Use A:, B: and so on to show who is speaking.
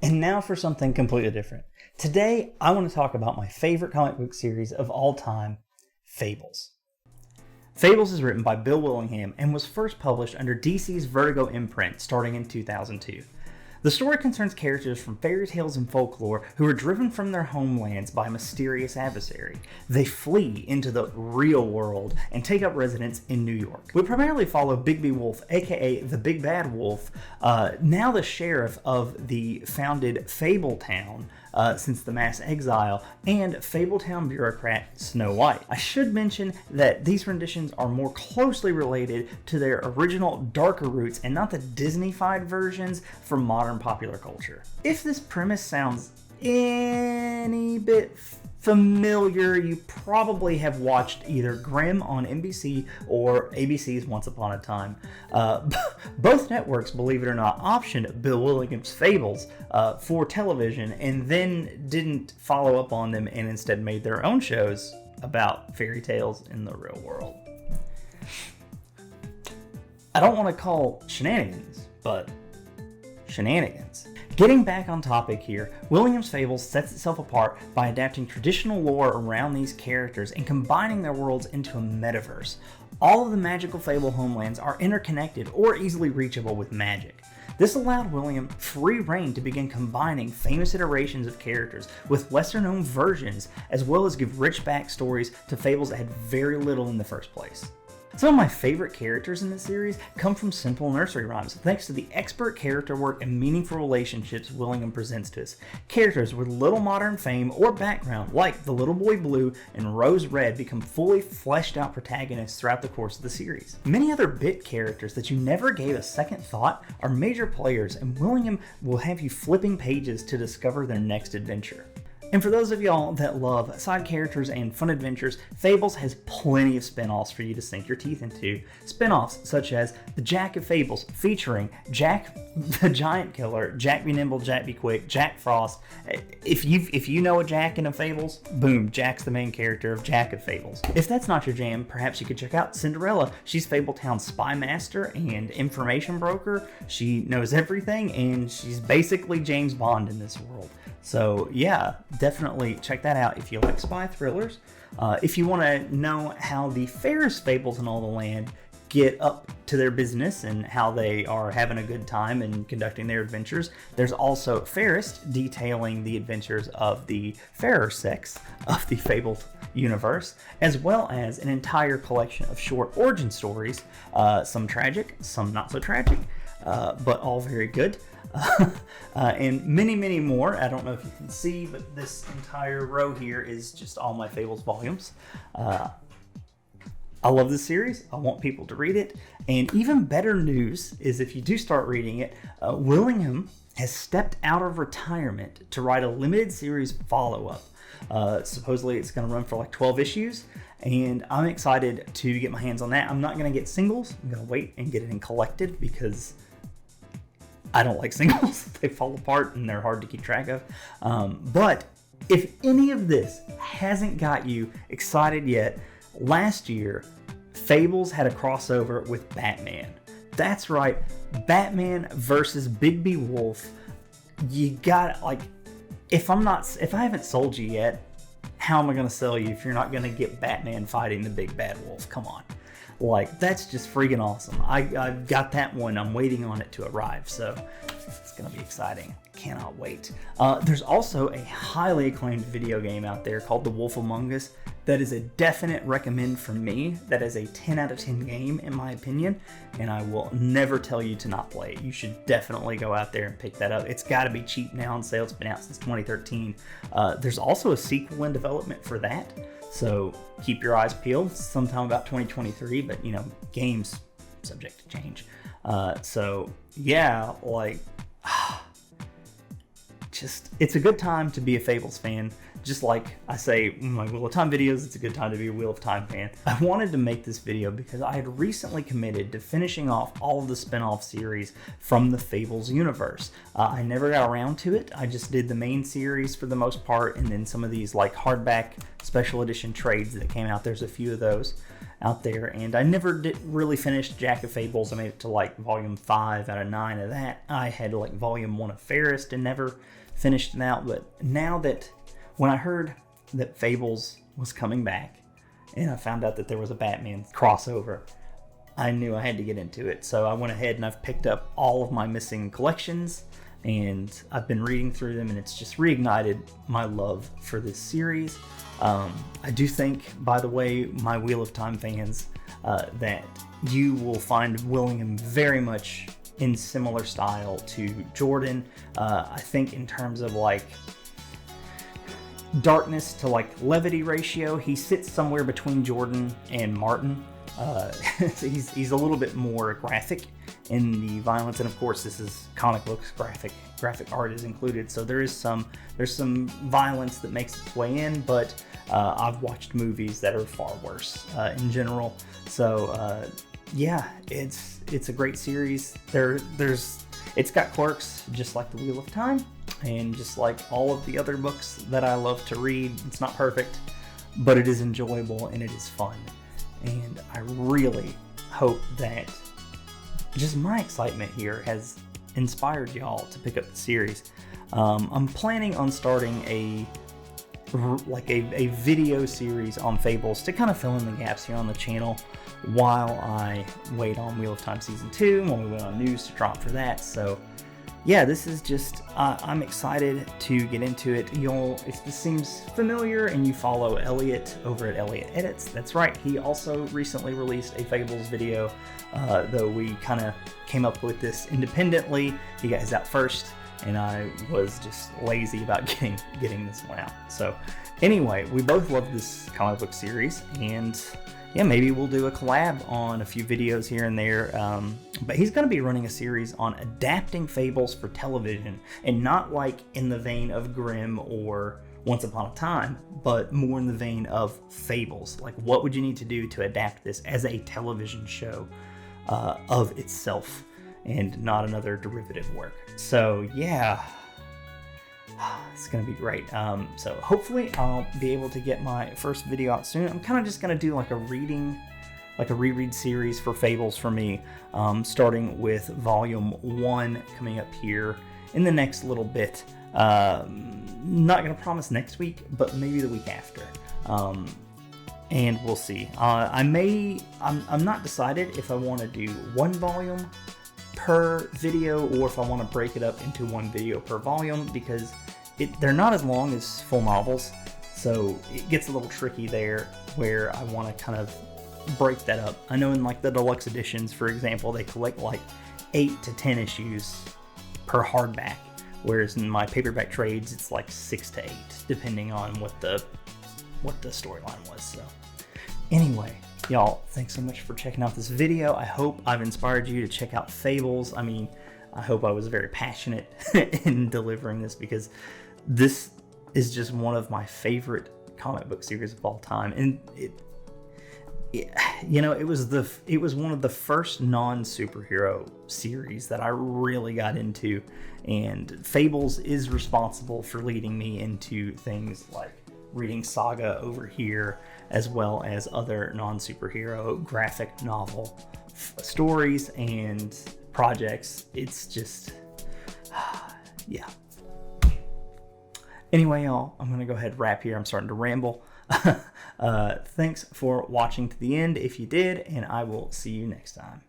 A: And now for something completely different. Today, I want to talk about my favorite comic book series of all time, Fables. Fables is written by Bill Willingham and was first published under DC's Vertigo imprint starting in 2002. The story concerns characters from fairy tales and folklore who are driven from their homelands by a mysterious adversary. They flee into the real world and take up residence in New York. We primarily follow Bigby Wolf, aka the Big Bad Wolf, now the sheriff of the founded Fabletown since the mass exile, and Fabletown bureaucrat Snow White. I should mention that these renditions are more closely related to their original darker roots and not the Disney-fied versions from modern popular culture. If this premise sounds any bit familiar, you probably have watched either Grimm on NBC or ABC's Once Upon a Time. Both networks, believe it or not, optioned Bill Willingham's Fables for television and then didn't follow up on them and instead made their own shows about fairy tales in the real world. I don't want to call shenanigans, but shenanigans. Getting back on topic here, Willingham's Fables sets itself apart by adapting traditional lore around these characters and combining their worlds into a metaverse. All of the magical fable homelands are interconnected or easily reachable with magic. This allowed Willingham free rein to begin combining famous iterations of characters with lesser known versions, as well as give rich backstories to fables that had very little in the first place. Some of my favorite characters in this series come from simple nursery rhymes, thanks to the expert character work and meaningful relationships Willingham presents to us. Characters with little modern fame or background, like the Little Boy Blue and Rose Red, become fully fleshed out protagonists throughout the course of the series. Many other bit characters that you never gave a second thought are major players, and Willingham will have you flipping pages to discover their next adventure. And for those of y'all that love side characters and fun adventures, Fables has plenty of spin-offs for you to sink your teeth into. Spin-offs such as The Jack of Fables, featuring Jack the Giant Killer, Jack Be Nimble, Jack Be Quick, Jack Frost. If you know a Jack in a Fables, boom, Jack's the main character of Jack of Fables. If that's not your jam, perhaps you could check out Cinderella. She's Fabletown's spy master and information broker. She knows everything, and she's basically James Bond in this world. So yeah, definitely check that out if you like spy thrillers. If you want to know how the fairest fables in all the land get up to their business and how they are having a good time and conducting their adventures, there's also Fairest, detailing the adventures of the fairer sex of the Fabled universe, as well as an entire collection of short origin stories, some tragic, some not so tragic, but all very good. And many, many more. I don't know if you can see, but this entire row here is just all my Fables volumes. I love this series. I want people to read it. And even better news is if you do start reading it, Willingham has stepped out of retirement to write a limited series follow-up. Supposedly it's going to run for like 12 issues, and I'm excited to get my hands on that. I'm not going to get singles. I'm going to wait and get it in collected because I don't like singles. They fall apart and they're hard to keep track of. But if any of this hasn't got you excited yet, last year, Fables had a crossover with Batman. That's right, Batman versus Bigby Wolf. You got, like, if I haven't sold you yet, how am I going to sell you if you're not going to get Batman fighting the Big Bad Wolf? Come on. Like, that's just freaking awesome. I've got that one. I'm waiting on it to arrive, so it's going to be exciting. Cannot wait. There's also a highly acclaimed video game out there called The Wolf Among Us that is a definite recommend from me. That is a 10 out of 10 game, in my opinion, and I will never tell you to not play it. You should definitely go out there and pick that up. It's got to be cheap now on sale. It's been out since 2013. There's also a sequel in development for that, so keep your eyes peeled. Sometime about 2023, but you know, games subject to change. So yeah, like, just, it's a good time to be a Fables fan. Just like I say in my Wheel of Time videos, it's a good time to be a Wheel of Time fan. I wanted to make this video because I had recently committed to finishing off all of the spin-off series from the Fables universe. I never got around to it. I just did the main series for the most part, and then some of these like hardback special edition trades that came out. There's a few of those. out there, and I never did really finish Jack of Fables. I made it to like volume 5 out of 9 of that. I had like volume 1 of Fairest and never finished it out, but now that when I heard that Fables was coming back and I found out that there was a Batman crossover, I knew I had to get into it. So I went ahead and I've picked up all of my missing collections, and I've been reading through them, and it's just reignited my love for this series. I do think, by the way, my Wheel of Time fans, that you will find William very much in similar style to Jordan. I think in terms of like darkness to like levity ratio, he sits somewhere between Jordan and Martin. He's a little bit more graphic in the violence, and of course this is comic books, graphic art is included, so there's some violence that makes its way in, but I've watched movies that are far worse in general. So yeah, it's a great series. It's got quirks just like the Wheel of Time, and just like all of the other books that I love to read. It's not perfect, but it is enjoyable and it is fun. And I really hope that just my excitement here has inspired y'all to pick up the series. I'm planning on starting a video series on Fables to kind of fill in the gaps here on the channel while I wait on Wheel of Time Season 2, when we wait on news to drop for that. So yeah, this is just, I'm excited to get into it. If this seems familiar and you follow Elliot over at Elliot Edits, that's right, he also recently released a Fables video, though we kind of came up with this independently. He got his out first, and I was just lazy about getting this one out. So anyway, we both love this comic book series, and yeah, maybe we'll do a collab on a few videos here and there. But he's going to be running a series on adapting Fables for television, and not like in the vein of Grimm or Once Upon a Time, but more in the vein of Fables. Like, what would you need to do to adapt this as a television show of itself, and not another derivative work? So yeah, it's gonna be great. So hopefully I'll be able to get my first video out soon. I'm kind of just gonna do like a reread series for Fables for me, starting with volume 1 coming up here in the next little bit. Not gonna promise next week, but maybe the week after. And we'll see. I'm not decided if I want to do 1 volume per video or if I want to break it up into 1 video per volume, because they're not as long as full novels, so it gets a little tricky there where I want to kind of break that up. I know in like the deluxe editions, for example, they collect like 8 to 10 issues per hardback, whereas in my paperback trades it's like 6 to 8 depending on what the storyline was. So anyway, y'all, thanks so much for checking out this video. I hope I've inspired you to check out Fables. I mean, I hope I was very passionate in delivering this, because this is just one of my favorite comic book series of all time, and it was one of the first non-superhero series that I really got into, and Fables is responsible for leading me into things like reading Saga over here, as well as other non-superhero graphic novel stories and projects. It's just yeah. Anyway, y'all, I'm gonna go ahead and wrap here. I'm starting to ramble. Thanks for watching to the end if you did, and I will see you next time.